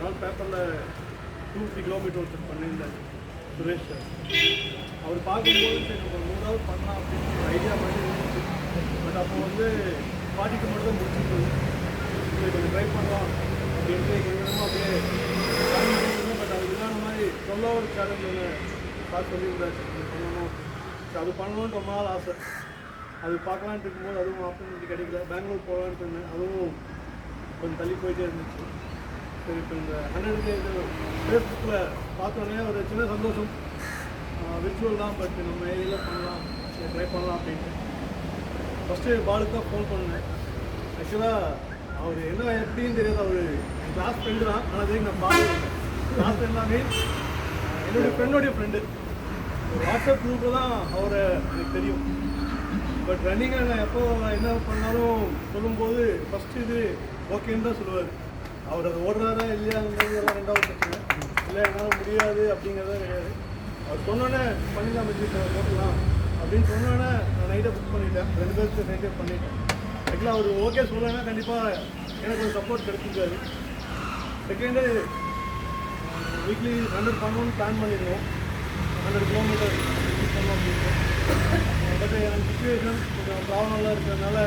நாள் பேப்பரில் 2-3 கிலோமீட்டர் ஒருத்தர் பண்ணியிருந்தார் சுரேஷ் சார். அவர் பார்க்கும்போது சரி நம்ம 100 பண்ணலாம் அப்படின்னு ஐடியா மாதிரி இருந்துச்சு. பட் அப்போ வந்து 42 மட்டும் தான் முடிச்சுருந்தது. கொஞ்சம் ட்ரை பண்ணலாம் அப்படின்ட்டு கொஞ்சமாக அப்படியே பட் அது இல்லாத மாதிரி 12 சேலஞ்ச் ஒன்று பார்த்து சொல்லியிருந்தாச்சு பண்ணணும். அது பண்ணணும்னு ரொம்ப நாள் ஆசை. அது பார்க்கலான்ட்டு இருக்கும்போது அதுவும் ஆப்பர்ச்சுனிட்டி கிடைக்கல. பெங்களூர் போகலான்ட்டு இருந்தேன், அதுவும் கொஞ்சம் தள்ளி போயிட்டே இருந்துச்சு. சரி இப்போ இந்த 100K இது ஃபேஸ்புக்கில் பார்த்தோன்னே ஒரு சின்ன சந்தோஷம். விர்ச்சுவல் தான், பட் நம்ம ஏரியாவில் பண்ணலாம், ட்ரை பண்ணலாம் அப்படின்ட்டு ஃபஸ்ட்டு பாலுக்கு தான் ஃபோன் பண்ணேன். ஆக்சுவலாக அவர் என்ன எப்படின்னு தெரியாது, அவர் கிளாஸ் ஃப்ரெண்டு தான். ஆனால் தெரியும் நான் பால் கிளாஸ் ஃப்ரெண்ட் தான் மீன் என்னுடைய ஃப்ரெண்டோடைய ஃப்ரெண்டு. வாட்ஸ்அப் குரூப்பில் தான் அவரை எனக்கு தெரியும். பட் ரன்னிங்கில் நான் எப்போ என்ன பண்ணாலும் சொல்லும்போது ஃபஸ்ட்டு இது ஓகேன்னு தான் சொல்லுவார். அவர் அது ஓடுறாரா இல்லையாங்கிறதெல்லாம் ரெண்டாவது பிரச்சனை இல்லை, என்னால் முடியாது அப்படிங்கிறதா கிடையாது. அவர் சொன்னோன்னே பண்ணிடலாம் போட்டுக்கலாம் அப்படின்னு சொன்னோன்னே நான் நைட்டை புக் பண்ணிட்டேன். 2 பேருக்கு நைட்டே பண்ணிட்டேன். ஆக்சுவலாக அவர் ஓகே சொல்லலைன்னா கண்டிப்பாக எனக்கு ஒரு சப்போர்ட் கிடைச்சிருக்காரு. செகண்டு வீக்லி 100 பண்ணணும்னு பிளான் பண்ணிடுவோம். 100 கிலோமீட்டர் பண்ணோம் அப்படின்ட்டு. பட் எனக்கு சுச்சுவேஷன் கொஞ்சம் ப்ராப்ளம்லாம் இருக்கிறதுனால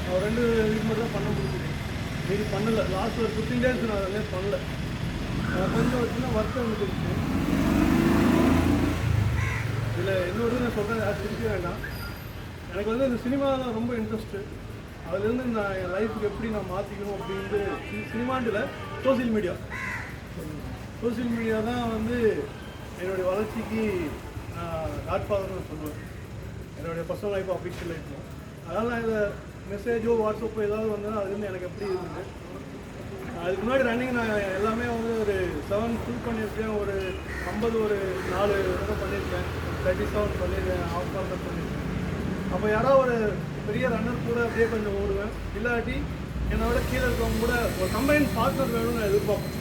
அவர் 2 வீக் மட்டும் தான் பண்ண முடியுது. மீதி பண்ணலை. லாஸ்ட் ஒரு 15 days நான் அதே பண்ணல. கொஞ்சம் வச்சுன்னா ஒர்க் வந்துருச்சு. இதில் இன்னொரு நான் சொல்கிறேன், அது திருப்பி வேண்டாம். எனக்கு வந்து இந்த சினிமாவில் ரொம்ப இன்ட்ரெஸ்ட்டு. அதுலேருந்து நான் என் லைஃபுக்கு எப்படி நான் மாற்றிக்கணும் அப்படின்ட்டு சினிமாண்டில் சோசியல் மீடியா தான் வந்து என்னுடைய வளர்ச்சிக்கு காட்ஃபாதர்னு சொல்லுவேன். என்னுடைய பர்சனல் லைஃப் அஃபிஷியல் லைஃப்பும். அதனால் நான் இதை மெசேஜோ வாட்ஸ்அப்போ ஏதாவது வந்ததுன்னா அதுலேருந்து எனக்கு எப்படி இருந்தது. அதுக்கு முன்னாடி ரன்னிங் நான் எல்லாமே வந்து ஒரு 7 ஃபுல் பண்ணியிருக்கேன். ஒரு 50 ஒரு 4 தடவை பண்ணியிருக்கேன். 37 பண்ணியிருக்கேன். ஹாஃப் மார்க்கர் பண்ணியிருக்கேன். அப்போ யாராவது ஒரு பெரிய ரன்னர் கூட அப்படியே கொஞ்சம் ஓடுவேன். இல்லாட்டி என்னை விட கீழே இருக்கவங்க கூட ஒரு கம்பைன் பார்ட்னர் வேணும்னு நான் எதிர்பார்ப்பேன்.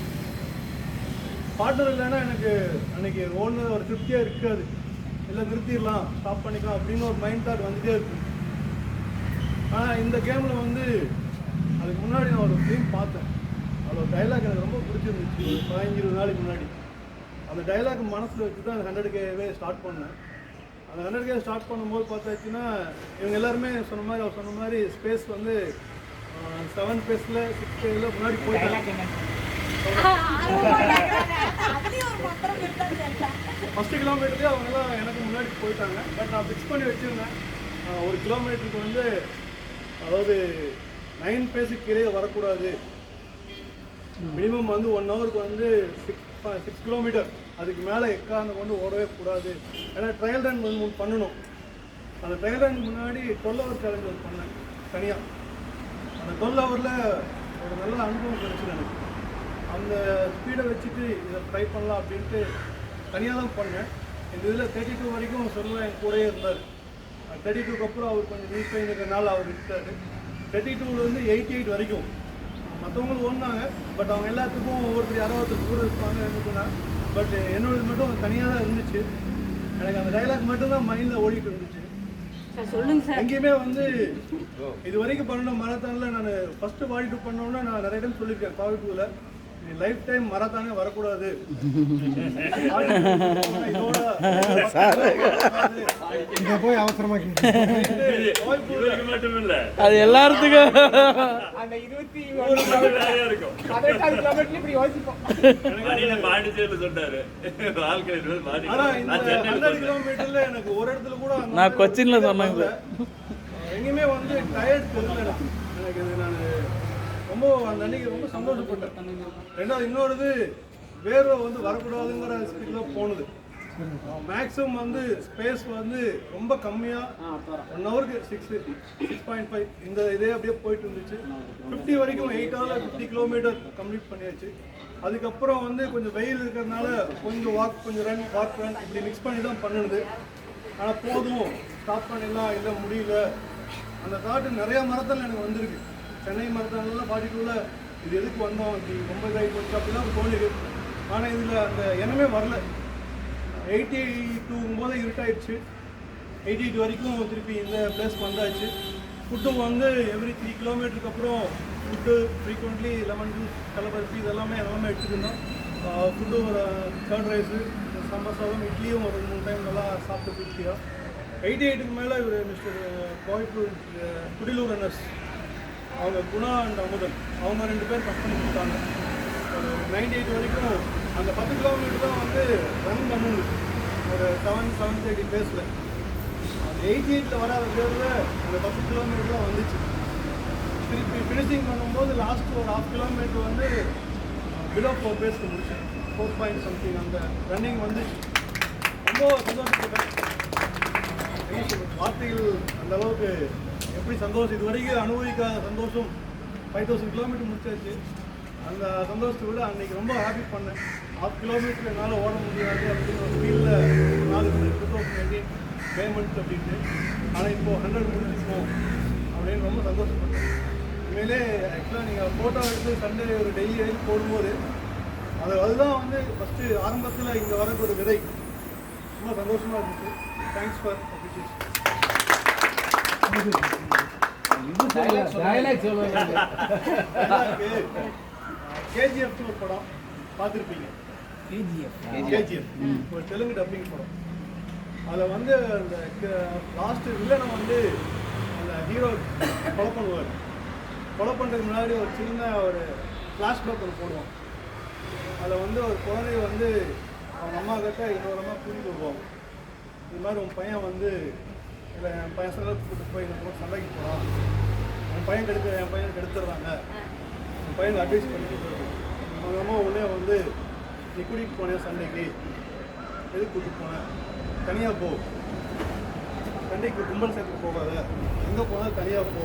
பார்ட்னர் இல்லைன்னா எனக்கு அன்றைக்கி ஓடுனது ஒரு திருப்தியாக இருக்காது. இல்லை நிறுத்திடலாம், ஸ்டாப் பண்ணிக்கலாம் அப்படின்னு ஒரு மைண்ட் தாட் வந்துகிட்டே இருக்கும். ஆனால் இந்த கேமில் வந்து அதுக்கு முன்னாடி நான் ஒரு ஃபிலிம் பார்த்தேன். அதில் ஒரு டைலாக் எனக்கு ரொம்ப பிடிச்சிருந்துச்சு. ஒரு 15-20 நாளைக்கு முன்னாடி அந்த டைலாக் மனசில் வச்சு தான் அந்த 100Kவே ஸ்டார்ட் பண்ணேன். அந்த 100K ஸ்டார்ட் பண்ணும்போது பார்த்தாச்சுன்னா இவங்க எல்லாருமே சொன்ன மாதிரி அவர் சொன்ன மாதிரி ஸ்பேஸ் வந்து 7 பேஸில் 6 பேஸில் முன்னாடி போயிட்டாங்க. ஃபஸ்ட்டு கிலோமீட்டர்லேயே அவங்கெல்லாம் எனக்கு முன்னாடி போயிட்டாங்க. பட் நான் ஃபிக்ஸ் பண்ணி வச்சுருந்தேன், ஒரு கிலோமீட்டருக்கு வந்து அதாவது 9 பேஸுக்கு கீழே வரக்கூடாது. மினிமம் வந்து 1 ஹவருக்கு வந்து 6 கிலோமீட்டர், அதுக்கு மேலே எக்காந்து கொண்டு ஓடவே கூடாது. ஏன்னா ட்ரையல் ரன் பண்ணணும். அந்த ட்ரையல் ரன் முன்னாடி 12 ஹவர் சேலஞ்ச் ஒன்று பண்ணேன் தனியாக. அந்த 12 ஹவரில் ஒரு நல்ல அனுபவம் கிடைச்சிது எனக்கு. அந்த ஸ்பீடை வச்சுட்டு இதை ட்ரை பண்ணலாம் அப்படின்ட்டு தனியாக தான் பண்ணேன். இந்த இதில் 32 வரைக்கும் சொல்லுவேன் என் கூடயே இருந்தார். 32க்கு அப்புறம் அவர் கொஞ்சம் வீக் பண்ணிக்கிறதுனால அவர் இருக்கார். 32லேருந்து 88 வரைக்கும் மற்றவங்களும் ஓடினாங்க. பட் அவங்க எல்லாத்துக்கும் ஒவ்வொருத்தர் யாராவது கூட இருப்பாங்க இருக்குன்னா. பட் என்னோடது மட்டும் தனியாக தான் இருந்துச்சு. எனக்கு அந்த டைலாக் மட்டும்தான் மைண்டில் ஓடிட்டு இருந்துச்சு. எங்கேயுமே வந்து இது வரைக்கும் பண்ண மராத்தானில் நான் ஃபஸ்ட்டு 42 பண்ணோன்னா நான் நிறைய டைம் சொல்லியிருக்கேன். 42ல் லைஃப் டைம் மராத்தானே வரக்கூடாது. போய் அவசரமா அது எல்லாத்துக்கும் கிலோமீட்டர்ல எனக்கு ஒரு இடத்துல கூட நான் கொச்சின்ல சொன்னாங்க எங்கேயுமே வந்து டயர்ட் தெரியல எனக்கு. இது நான் ரொம்ப அந்த அன்னைக்கு ரொம்ப சந்தோஷப்பட்டேன். ரெண்டாவது இன்னொரு வேர்வை வந்து வரக்கூடாதுங்கிற ஸ்பீடில் போனது. மேக்ஸிமம் வந்து ஸ்பேஸ் வந்து ரொம்ப கம்மியாக 1 ஹவருக்கு 6.5 இந்த இதே அப்படியே போயிட்டு இருந்துச்சு. 50 வரைக்கும் 8 ஹவரில் 50 கிலோமீட்டர் கம்ப்ளீட் பண்ணியாச்சு. அதுக்கப்புறம் வந்து கொஞ்சம் வெயில் இருக்கிறதுனால கொஞ்சம் வாக், கொஞ்சம் ரன், வாக் ரன் இப்படி மிக்ஸ் பண்ணி தான் பண்ணுது. ஆனால் போதும், ஸ்டாப் பண்ணிடலாம், இல்லை முடியல அந்த தாட்டு நிறையா மரத்தில் எனக்கு வந்திருக்கு. சென்னை மரத்தானெல்லாம் 42ல் இது எதுக்கு வந்தோம், இப்படி ரொம்ப இதாகி போச்சு அப்படிலாம் தோணுது. ஆனால் இதில் அந்த எண்ணமே வரல. 82 போது இருட்டாயிடுச்சு. 88 வரைக்கும் திருப்பி இந்த பிளேஸ் வந்தாச்சு. ஃபுட்டும் வந்து எவ்ரி 3 கிலோமீட்டருக்கு அப்புறம் ஃபுட்டு ஃப்ரீக்வெண்ட்லி லெமன் ஜூஸ் கலபருப்பி இதெல்லாமே எடுத்துக்கிட்டோம். ஃபுட்டு ஒரு கர்ட் ரைஸு, சாம்பார் சாதம், இட்லியும் ஒரு 3 டைம் நல்லா சாப்பிட்டு திருப்தியாக. 88க்கு மேலே இவர் மிஸ்டர் கோயம்புத்தூர் குடிலூர் ரன்னர்ஸ் அவங்க குணா அண்ட் அமுதன் அவங்க 2 பேர் கட் பண்ணி கொடுத்தாங்க. ஒரு 98 வரைக்கும் அந்த 10 கிலோமீட்டர் தான் வந்து ரன் பண்ணுது ஒரு 730 பேஸில். அந்த 88ல் வராத பேரில் அந்த 10 கிலோமீட்டர் தான் வந்துச்சு. திருப்பி ஃபினிஷிங் பண்ணும்போது லாஸ்ட் ஒரு 1/2 கிலோமீட்டர் வந்து பிலோ 4 பேஸ்க்கு முடிச்சேன். 4 பாயிண்ட் சம்திங் அந்த ரன்னிங் வந்துச்சு. ரொம்ப சந்தோஷப்பட்டேன். என்ன சொல்றது, வார்த்தைகள் அந்த அளவுக்கு எப்படி சந்தோஷம் இது வரைக்கும் அனுபவிக்காத சந்தோஷம். 5000 கிலோமீட்டர் முடிச்சாச்சு. அந்த சந்தோஷத்தை விட அன்றைக்கி ரொம்ப ஹாப்பி பண்ணேன். 1/2 கிலோமீட்டர் என்னால் ஓட முடியாது அப்படின்னு ஒரு ஃபீலில் 2018 பேமெண்ட் அப்படின்ட்டு. ஆனால் இப்போது 100 முடிஞ்சிருக்கோம் அப்படின்னு ரொம்ப சந்தோஷப்பட்டேன். உண்மையிலே ஆக்சுவலாக நீங்கள் ஃபோட்டோ எடுத்து சண்டே ஒரு டெய்லி போடும்போது அதுதான் வந்து ஃபஸ்ட்டு ஆரம்பத்தில் இங்கே வரக்கு ஒரு விதை. ரொம்ப சந்தோஷமாக இருந்துச்சு. Thanks for appreciation. கேஜிஎஃப்னு ஒரு படம் பார்த்துருப்பீங்க. கேஜிஎஃப் ஒரு தெலுங்கு டப்பிங் படம். அதில் வந்து அந்த லாஸ்ட்டு வில்லனை வந்து அந்த ஹீரோ கொலை பண்ணுவார். கொலை பண்ணுறதுக்கு முன்னாடி ஒரு சின்ன ஒரு ஃப்ளாஷ்பேக் ஒன்று போடுவான். அதில் வந்து ஒரு குழந்தைய வந்து அவங்க அம்மா கிட்ட இன்னொரு அம்மா கூட்டிகிட்டு வருவாங்க. இது மாதிரி உன் பையன் வந்து இல்லை என் பையன் சண்டை கூப்பிட்டு போய் இந்த சண்டைக்கு போகிறான், என் பையன் கெடுத்துடுறாங்க, என் பையனுக்கு அட்வைஸ் பண்ணிட்டு போயிடும். அவங்க அம்மா உடனே வந்து நீ கூட்டிகிட்டு போனேன் சண்டைக்கு, எதுக்கு கூட்டிகிட்டு போனேன், தனியாக போ, சண்டைக்கு கும்பல் சேர்த்துக்கு போகாத, எங்கே போனால் தனியாக போ,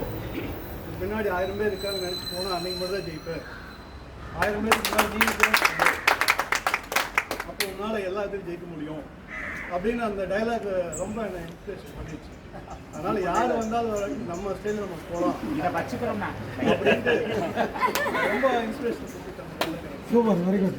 பின்னாடி 1000 பேர் இருக்காங்க நினச்சி போனால் அன்றைக்கி மட்டும் தான் ஜெயிப்பேன், 1000 பேருக்கு முன்னாடி நீ இருக்கிறேன், அப்போ உன்னால் எல்லாத்தையும் ஜெயிக்க முடியும் அப்படின்னு அந்த டைலாக் ரொம்ப என்னை இன்ஸ்பிரேஷன் பண்ணிடுச்சு. அதனால் யார் வந்தாலும் நம்ம ஸ்டைலில் நம்ம போகலாம் அப்படின்ட்டு ரொம்ப இன்ஸ்பிரேஷன் கொடுத்துட்டாங்க. Super, very good.